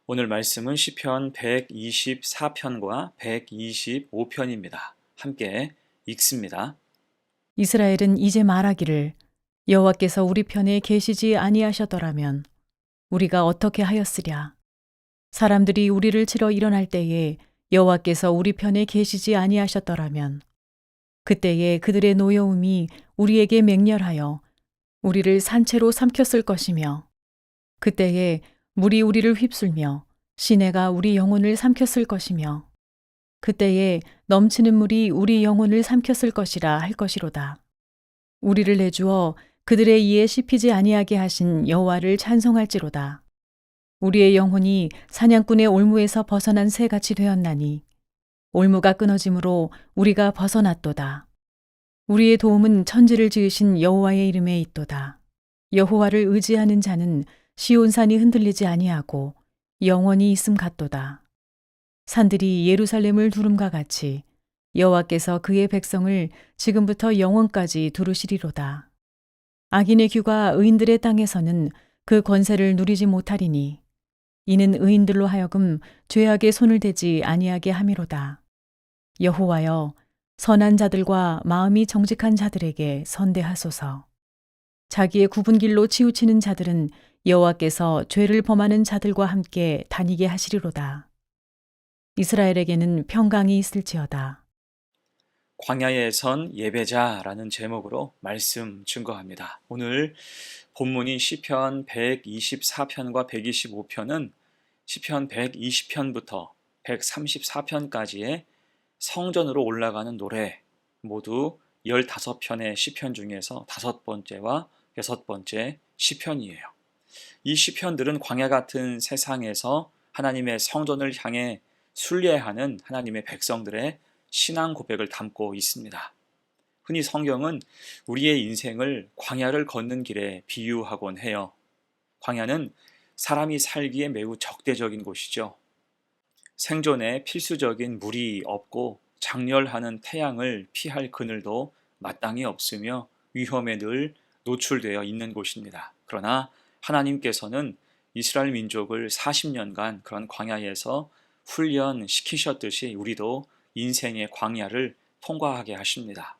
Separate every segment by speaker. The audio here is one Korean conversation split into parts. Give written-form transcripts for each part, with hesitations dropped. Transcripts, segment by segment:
Speaker 1: 오늘 말씀은 시편 124편과 125편입니다. 함께 읽습니다.
Speaker 2: 이스라엘은 이제 말하기를 여호와께서 우리 편에 계시지 아니하셨더라면 우리가 어떻게 하였으랴. 사람들이 우리를 치러 일어날 때에 여호와께서 우리 편에 계시지 아니하셨더라면 그때에 그들의 노여움이 우리에게 맹렬하여 우리를 산채로 삼켰을 것이며 그때에 물이 우리를 휩쓸며 시내가 우리 영혼을 삼켰을 것이며 그때에 넘치는 물이 우리 영혼을 삼켰을 것이라 할 것이로다. 우리를 내주어 그들의 이에 씹히지 아니하게 하신 여호와를 찬송할지로다. 우리의 영혼이 사냥꾼의 올무에서 벗어난 새같이 되었나니 올무가 끊어짐으로 우리가 벗어났도다. 우리의 도움은 천지를 지으신 여호와의 이름에 있도다. 여호와를 의지하는 자는 시온산이 흔들리지 아니하고 영원히 있음 같도다. 산들이 예루살렘을 두름과 같이 여호와께서 그의 백성을 지금부터 영원까지 두르시리로다. 악인의 규가 의인들의 땅에서는 그 권세를 누리지 못하리니 이는 의인들로 하여금 죄악의 손을 대지 아니하게 함이로다. 여호와여, 선한 자들과 마음이 정직한 자들에게 선대하소서. 자기의 굽은 길로 치우치는 자들은 여호와께서 죄를 범하는 자들과 함께 다니게 하시리로다. 이스라엘에게는 평강이 있을지어다.
Speaker 1: 광야에 선 예배자라는 제목으로 말씀 증거합니다. 오늘 본문인 시편 124편과 125편은 시편 120편부터 134편까지의 성전으로 올라가는 노래, 모두 15편의 시편 중에서 5번째와 6번째 시편이에요. 이 시편들은 광야 같은 세상에서 하나님의 성전을 향해 순례하는 하나님의 백성들의 신앙 고백을 담고 있습니다. 흔히 성경은 우리의 인생을 광야를 걷는 길에 비유하곤 해요. 광야는 사람이 살기에 매우 적대적인 곳이죠. 생존에 필수적인 물이 없고 장렬하는 태양을 피할 그늘도 마땅히 없으며 위험에 늘 노출되어 있는 곳입니다. 그러나 하나님께서는 이스라엘 민족을 40년간 그런 광야에서 훈련시키셨듯이 우리도 인생의 광야를 통과하게 하십니다.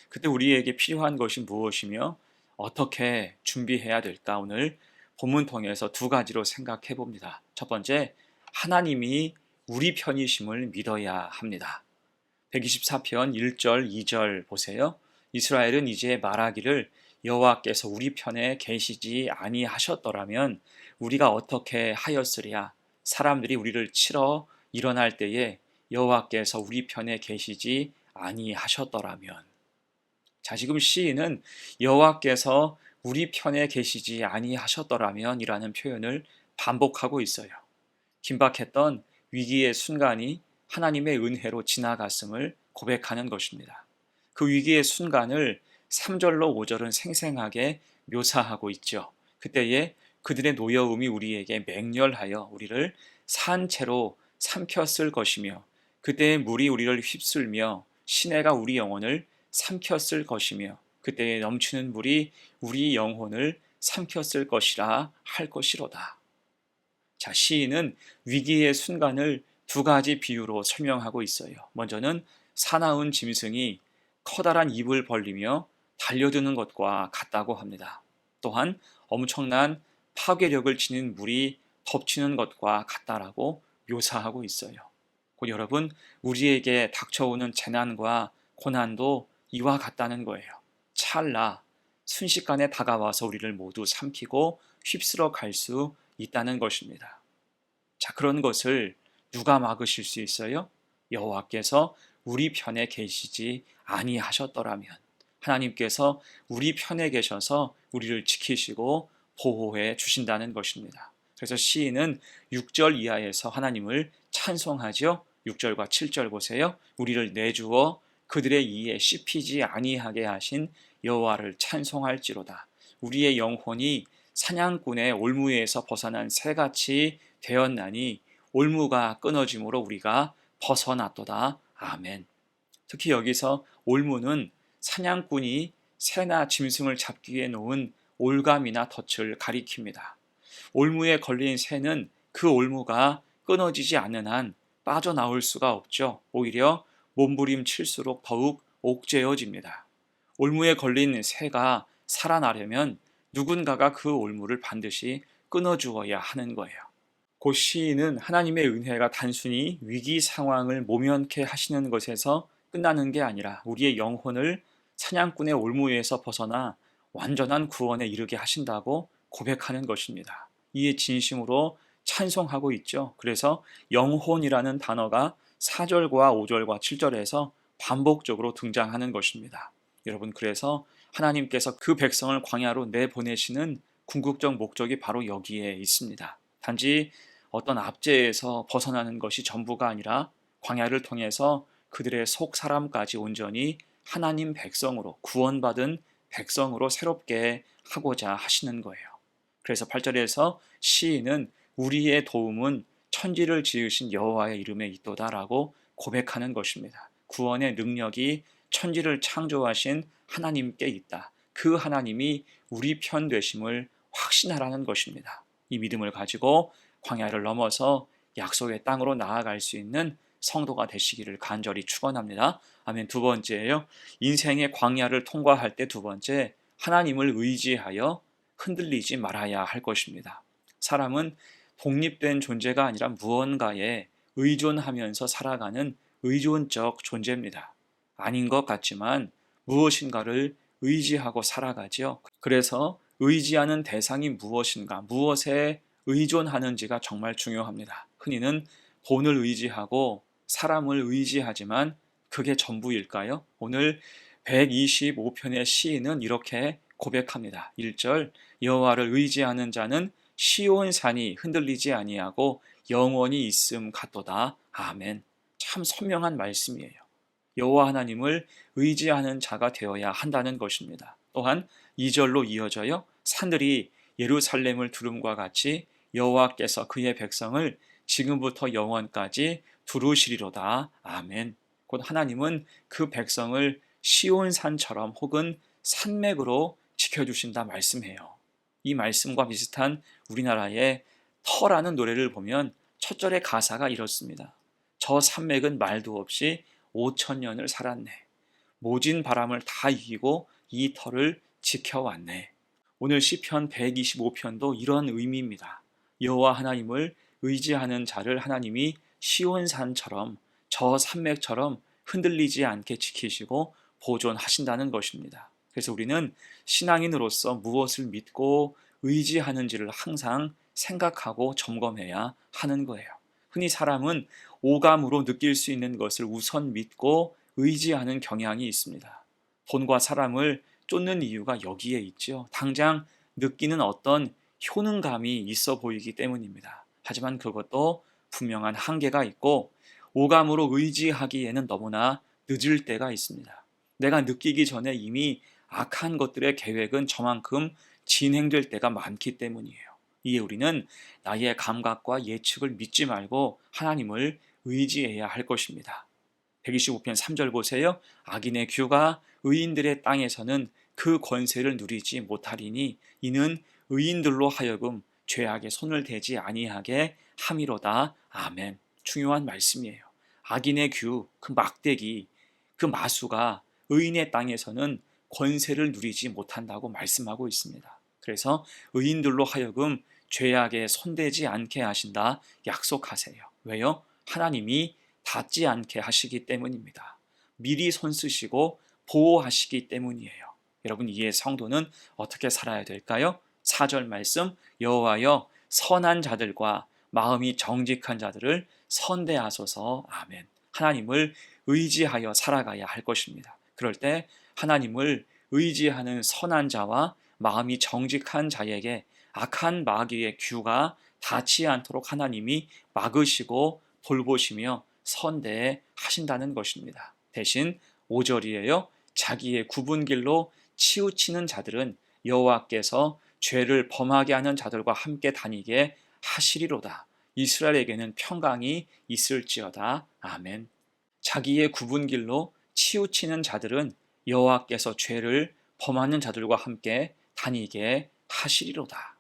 Speaker 1: 그때 우리에게 필요한 것이 무엇이며 어떻게 준비해야 될까? 오늘 본문 통해서 두 가지로 생각해 봅니다. 첫 번째, 하나님이 우리 편이심을 믿어야 합니다. 124편 1절 2절 보세요. 이스라엘은 이제 말하기를 여호와께서 우리 편에 계시지 아니하셨더라면 우리가 어떻게 하였으랴. 사람들이 우리를 치러 일어날 때에 여호와께서 우리 편에 계시지 아니하셨더라면. 자, 지금 시인은 여호와께서 우리 편에 계시지 아니하셨더라면이라는 표현을 반복하고 있어요. 긴박했던 위기의 순간이 하나님의 은혜로 지나갔음을 고백하는 것입니다. 그 위기의 순간을 3절로 5절은 생생하게 묘사하고 있죠. 그때에 그들의 노여움이 우리에게 맹렬하여 우리를 산채로 삼켰을 것이며 그때의 물이 우리를 휩쓸며 시내가 우리 영혼을 삼켰을 것이며 그때에 넘치는 물이 우리 영혼을 삼켰을 것이라 할 것이로다. 자, 시인은 위기의 순간을 두 가지 비유로 설명하고 있어요. 먼저는 사나운 짐승이 커다란 입을 벌리며 달려드는 것과 같다고 합니다. 또한 엄청난 파괴력을 지닌 물이 덮치는 것과 같다라고 묘사하고 있어요. 곧 여러분, 우리에게 닥쳐오는 재난과 고난도 이와 같다는 거예요. 찰나, 순식간에 다가와서 우리를 모두 삼키고 휩쓸어 갈 수 있다는 것입니다. 자, 그런 것을 누가 막으실 수 있어요? 여호와께서 우리 편에 계시지 아니하셨더라면. 하나님께서 우리 편에 계셔서 우리를 지키시고 보호해 주신다는 것입니다. 그래서 시인은 6절 이하에서 하나님을 찬송하죠. 6절과 7절 보세요. 우리를 내주어 그들의 이에 씹히지 아니하게 하신 여호와를 찬송할지로다. 우리의 영혼이 사냥꾼의 올무에서 벗어난 새같이 되었나니 올무가 끊어짐으로 우리가 벗어났도다. 아멘. 특히 여기서 올무는 사냥꾼이 새나 짐승을 잡기 위해 놓은 올감이나 덫을 가리킵니다. 올무에 걸린 새는 그 올무가 끊어지지 않는 한 빠져나올 수가 없죠. 오히려 몸부림칠수록 더욱 옥죄어집니다. 올무에 걸린 새가 살아나려면 누군가가 그 올무를 반드시 끊어주어야 하는 거예요. 곧 시인은 하나님의 은혜가 단순히 위기 상황을 모면케 하시는 것에서 끝나는 게 아니라 우리의 영혼을 사냥꾼의 올무에서 벗어나 완전한 구원에 이르게 하신다고 고백하는 것입니다. 이에 진심으로 찬송하고 있죠. 그래서 영혼이라는 단어가 4절과 5절과 7절에서 반복적으로 등장하는 것입니다. 여러분, 그래서 하나님께서 그 백성을 광야로 내보내시는 궁극적 목적이 바로 여기에 있습니다. 단지 어떤 압제에서 벗어나는 것이 전부가 아니라 광야를 통해서 그들의 속 사람까지 온전히 하나님 백성으로, 구원받은 백성으로 새롭게 하고자 하시는 거예요. 그래서 8절에서 시인은 우리의 도움은 천지를 지으신 여호와의 이름에 있도다라고 고백하는 것입니다. 구원의 능력이 천지를 창조하신 하나님께 있다. 그 하나님이 우리 편 되심을 확신하라는 것입니다. 이 믿음을 가지고 광야를 넘어서 약속의 땅으로 나아갈 수 있는 성도가 되시기를 간절히 축원합니다. 아멘. 두 번째예요. 인생의 광야를 통과할 때 두 번째, 하나님을 의지하여 흔들리지 말아야 할 것입니다. 사람은 독립된 존재가 아니라 무언가에 의존하면서 살아가는 의존적 존재입니다. 아닌 것 같지만 무엇인가를 의지하고 살아가죠. 그래서 의지하는 대상이 무엇인가, 무엇에 의존하는지가 정말 중요합니다. 흔히는 돈을 의지하고 사람을 의지하지만 그게 전부일까요? 오늘 125편의 시인은 이렇게 고백합니다. 1절, 여호와를 의지하는 자는 시온산이 흔들리지 아니하고 영원히 있음 같도다. 아멘. 참 선명한 말씀이에요. 여호와 하나님을 의지하는 자가 되어야 한다는 것입니다. 또한 2절로 이어져요. 산들이 예루살렘을 두름과 같이 여호와께서 그의 백성을 지금부터 영원까지 두루시리로다. 아멘. 곧 하나님은 그 백성을 시온산처럼 혹은 산맥으로 지켜주신다 말씀해요. 이 말씀과 비슷한 우리나라의 터라는 노래를 보면 첫 절의 가사가 이렇습니다. 저 산맥은 말도 없이 5,000년을 살았네. 모진 바람을 다 이기고 이 터를 지켜왔네. 오늘 시편 125편도 이런 의미입니다. 여호와 하나님을 의지하는 자를 하나님이 시온산처럼 저 산맥처럼 흔들리지 않게 지키시고 보존하신다는 것입니다. 그래서 우리는 신앙인으로서 무엇을 믿고 의지하는지를 항상 생각하고 점검해야 하는 거예요. 흔히 사람은 오감으로 느낄 수 있는 것을 우선 믿고 의지하는 경향이 있습니다. 돈과 사람을 쫓는 이유가 여기에 있죠. 당장 느끼는 어떤 효능감이 있어 보이기 때문입니다. 하지만 그것도 분명한 한계가 있고 오감으로 의지하기에는 너무나 늦을 때가 있습니다. 내가 느끼기 전에 이미 악한 것들의 계획은 저만큼 진행될 때가 많기 때문이에요. 이에 우리는 나의 감각과 예측을 믿지 말고 하나님을 의지해야 할 것입니다. 125편 3절 보세요. 악인의 규가 의인들의 땅에서는 그 권세를 누리지 못하리니 이는 의인들로 하여금 죄악에 손을 대지 아니하게 함이로다. 아멘. 중요한 말씀이에요. 악인의 규, 그 막대기, 그 마수가 의인의 땅에서는 권세를 누리지 못한다고 말씀하고 있습니다. 그래서 의인들로 하여금 죄악에 손대지 않게 하신다 약속하세요. 왜요? 하나님이 닿지 않게 하시기 때문입니다. 미리 손쓰시고 보호하시기 때문이에요. 여러분, 이에 성도는 어떻게 살아야 될까요? 4절 말씀, 여호와여 선한 자들과 마음이 정직한 자들을 선대하소서. 아멘. 하나님을 의지하여 살아가야 할 것입니다. 그럴 때 하나님을 의지하는 선한 자와 마음이 정직한 자에게 악한 마귀의 규가 닿지 않도록 하나님이 막으시고 돌보시며 선대하신다는 것입니다. 대신 5절이에요. 자기의 굽은 길로 치우치는 자들은 여호와께서 죄를 범하게 하는 자들과 함께 다니게 하시리로다. 이스라엘에게는 평강이 있을지어다. 아멘. 자기의 굽은 길로 치우치는 자들은 여호와께서 죄를 범하는 자들과 함께 다니게 하시리로다.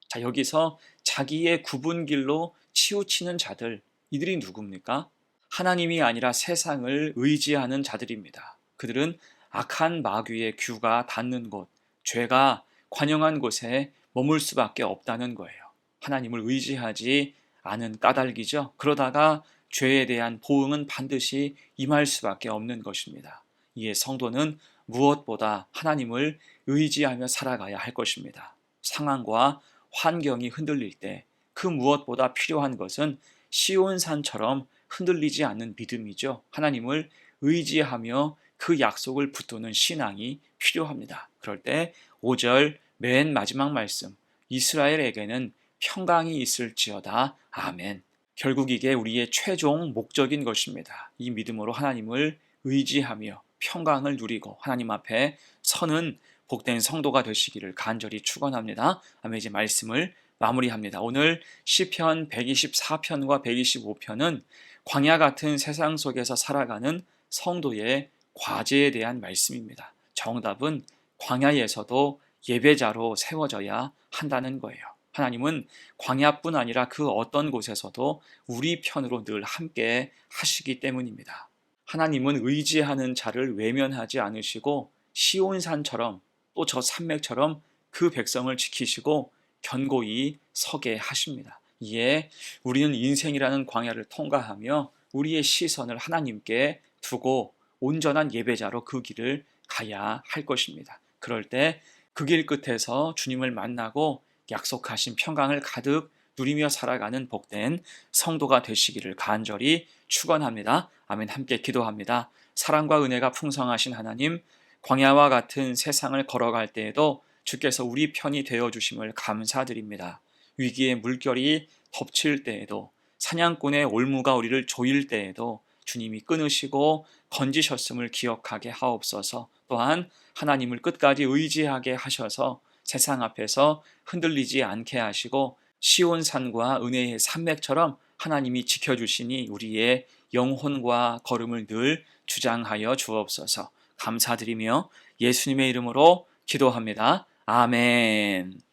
Speaker 1: 자, 여기서 자기의 굽은 길로 치우치는 자들, 이들이 누굽니까? 하나님이 아니라 세상을 의지하는 자들입니다. 그들은 악한 마귀의 규가 닿는 곳, 죄가 관영한 곳에 머물 수밖에 없다는 거예요. 하나님을 의지하지 않은 까닭이죠. 그러다가 죄에 대한 보응은 반드시 임할 수밖에 없는 것입니다. 이에 성도는 무엇보다 하나님을 의지하며 살아가야 할 것입니다. 상황과 환경이 흔들릴 때 그 무엇보다 필요한 것은 시온산처럼 흔들리지 않는 믿음이죠. 하나님을 의지하며 그 약속을 붙드는 신앙이 필요합니다. 그럴 때 5절 맨 마지막 말씀, 이스라엘에게는 평강이 있을지어다. 아멘. 결국 이게 우리의 최종 목적인 것입니다. 이 믿음으로 하나님을 의지하며 평강을 누리고 하나님 앞에 서는 복된 성도가 되시기를 간절히 축원합니다. 아멘. 이제 말씀을 마무리합니다. 오늘 시편 124편과 125편은 광야 같은 세상 속에서 살아가는 성도의 과제에 대한 말씀입니다. 정답은 광야에서도 예배자로 세워져야 한다는 거예요. 하나님은 광야뿐 아니라 그 어떤 곳에서도 우리 편으로 늘 함께 하시기 때문입니다. 하나님은 의지하는 자를 외면하지 않으시고 시온산처럼 또 저 산맥처럼 그 백성을 지키시고 견고히 서게 하십니다. 이에 우리는 인생이라는 광야를 통과하며 우리의 시선을 하나님께 두고 온전한 예배자로 그 길을 가야 할 것입니다. 그럴 때 그 길 끝에서 주님을 만나고 약속하신 평강을 가득 누리며 살아가는 복된 성도가 되시기를 간절히 축원합니다. 아멘. 함께 기도합니다. 사랑과 은혜가 풍성하신 하나님, 광야와 같은 세상을 걸어갈 때에도 주께서 우리 편이 되어주심을 감사드립니다. 위기의 물결이 덮칠 때에도 사냥꾼의 올무가 우리를 조일 때에도 주님이 끊으시고 건지셨음을 기억하게 하옵소서. 또한 하나님을 끝까지 의지하게 하셔서 세상 앞에서 흔들리지 않게 하시고 시온산과 은혜의 산맥처럼 하나님이 지켜주시니 우리의 영혼과 걸음을 늘 주장하여 주옵소서. 감사드리며 예수님의 이름으로 기도합니다. 아멘.